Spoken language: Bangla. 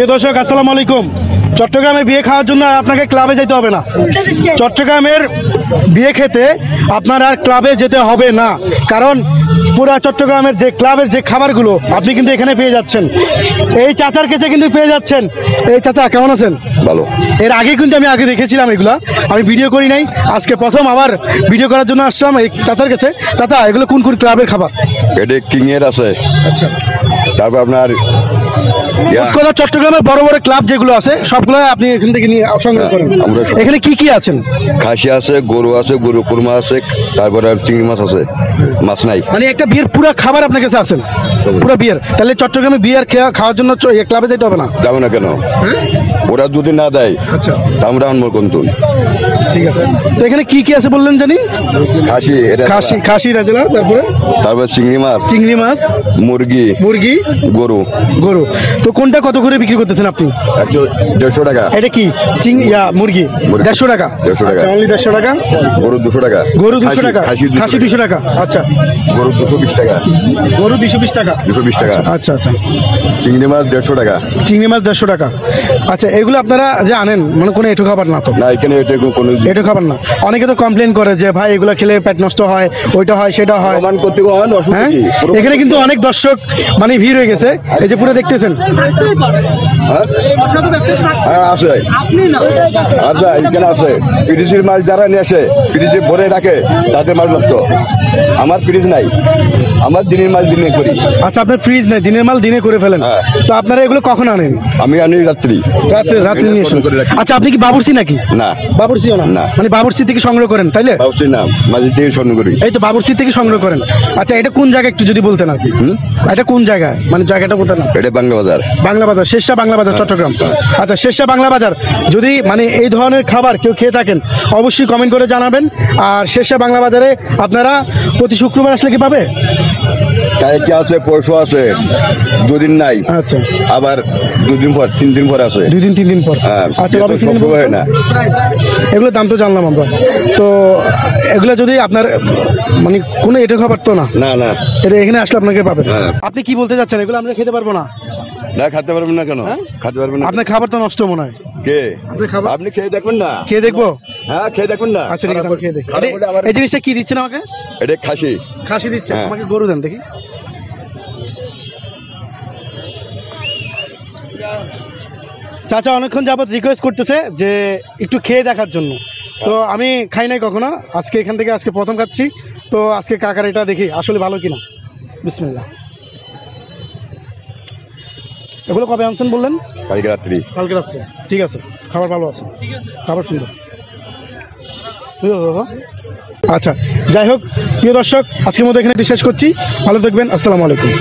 প্রিয় দর্শক আসসালামু আলাইকুম। চট্টগ্রামে বিয়ে খাওয়ার জন্য আপনাকে ক্লাবে যেতে হবে না। চট্টগ্রামের বিয়ে খেতে আপনার আর ক্লাবে যেতে হবে না, কারণ পুরা চট্টগ্রামের যে ক্লাবের যে খাবারগুলো আপনি কিন্তু এখানে পেয়ে যাচ্ছেন। এই চাচার কাছে কিন্তু পেয়ে যাচ্ছেন। এই চাচা কেমন আছেন? ভালো। এর আগে কিন্তু আমি দেখেছিলাম এগুলা, আমি ভিডিও করি নাই, আজকে প্রথম আবার ভিডিও করার জন্য আসলাম এই চাচার কাছে। চাচা এগুলো কোন কোন ক্লাবের খাবার? এটা কিং এর আছে, আচ্ছা, তারপর আপনার চট্টগ্রামের বড় বড় ক্লাব যেগুলো আছে সবগুলো আপনি এখান থেকে নিয়ে সংগ্রহ করেন। এখানে কি কি আছেন? খাসি আছে, গরু আছে, গরু কুরমা আছে, তারপরে চিংড়ি মাছ আছে, মাছ নাই। মানে একটা বিয়ের পুরো খাবার আপনার কাছে আছেন, পুরো বিয়ের। তাহলে চট্টগ্রামে বিয়ের খাওয়ার জন্য ক্লাবে যেতে হবে না? যাবে না কেন? ওরা যদি না দেয় আচ্ছা আমরা আনবো কোনতুন। ঠিক আছে। তো এখানে কি কি আছে বললেন জানি? খাসি, খাসি রাজলা, তারপরে চিংড়ি মাছ, মুরগি, গরু। তো কোনটা কত করে বিক্রি করতেছেন আপনি? 150 টাকা। এটা কি মুরগি? 150 টাকা। 150 টাকা। গরু 200 টাকা। গরু 200 টাকা। খাসি 200 টাকা। আচ্ছা, গরু 220 টাকা। গরু 220 টাকা। 220 টাকা। আচ্ছা আচ্ছা। চিংড়ি মাছ 150 টাকা। চিংড়ি মাছ 150 টাকা। আচ্ছা, এগুলো আপনারা যে আনেন মানে কোনো এঁটো খাবার না তো? না, এখানে কোনো এঁটো খাবার না। অনেকে তো কমপ্লেন করে যে ভাই এগুলো খেলে পেট নষ্ট হয়, ওইটা হয় সেটা হয়। হ্যাঁ, এখানে কিন্তু অনেক দর্শক মানে ভিড় হয়ে গেছে, এই যে পুরো দেখতেছেন। আছে, আচ্ছা এখানে আছে। ফ্রিজের মাছ যারা নিয়ে আসে, ফ্রিজে ভরে রাখে, তাদের মাছ নষ্ট। আমার ফ্রিজ নাই, আমার দিনের মাছ দিনে করি। আচ্ছা, আপনার ফ্রিজ নেই, দিনের মাল দিনে করে ফেলেন। তো আপনারা এগুলো কখন আনেন? আমি আনি রাত্রি নিয়ে আসেন। আচ্ছা, আপনি কি বাবুর্চি নাকি? না, বাবুর্চিও না। মানে বাবুর্চি থেকে সংগ্রহ করেন, তাইলে? বাবুর্চি না, মাঝে থেকে সংগ্রহ করি। এই তো বাবুর্চি থেকে সংগ্রহ করেন। আচ্ছা, এটা কোন জায়গা একটু যদি বলতেন আর কি? এটা কোন জায়গা, মানে জায়গাটা বলতেন না? এটা বাংলা বাজার, শেরশাহ বাংলা বাজার, চট্টগ্রাম। আচ্ছা, শেরশাহ বাংলা বাজার। যদি মানে এই ধরনের খাবার কেউ খেয়ে থাকেন অবশ্যই কমেন্ট করে জানাবেন। আর শেরশাহ বাংলা বাজারে আপনারা প্রতি শুক্রবার আসলে কি পাবে? কালকে আছে, পরশু আছে, দুদিন নাই। আচ্ছা, আবার 2 দিন পর, 3 দিন পর আছে। 2 দিন 3 দিন পর। আচ্ছা, না এগুলোর দাম তো জানলাম আমরা। তো এগুলো যদি আপনার মানে কোনো এটা খাবার তো না? না, এটা এখানে আসলে আপনাকে পাবেন। আপনি কি বলতে চাচ্ছেন? এগুলো আমরা খেতে পারবো না? না, খেতে পারবেন না কেন? খেতে পারবেন না। আপনার খাবার তো নষ্ট মনে হয়। কে? আপনি খেয়ে দেখবেন না? খেয়ে দেখবো? হ্যাঁ, খেয়ে দেখবেন না। আচ্ছা ঠিক আছে, আমি খেয়ে দেখি। এই জিনিসটা কি দিচ্ছেন আমাকে? এটা খাসি দিচ্ছে। আমাকে গরু দেন দেখি। চাচা অনেকক্ষণ যাবত রিকোয়েস্ট করতেছে যে একটু খেয়ে দেখার জন্য। তো আমি খাই নাই কখনো, আজকে এখান থেকে আজকে প্রথম খাচ্ছি। তো আজকে কাকার এটা দেখি আসলে ভালো কিনা। বিসমিল্লাহ। এগুলো কবে আনছেন বললেন? কালকে রাত্রি। ঠিক আছে, খাবার ভালো আছে, খাবার সুন্দর। আচ্ছা, যাই হোক প্রিয় দর্শক, আজকের মতো এখানে শেষ করছি। ভালো থাকবেন, আসসালামু আলাইকুম।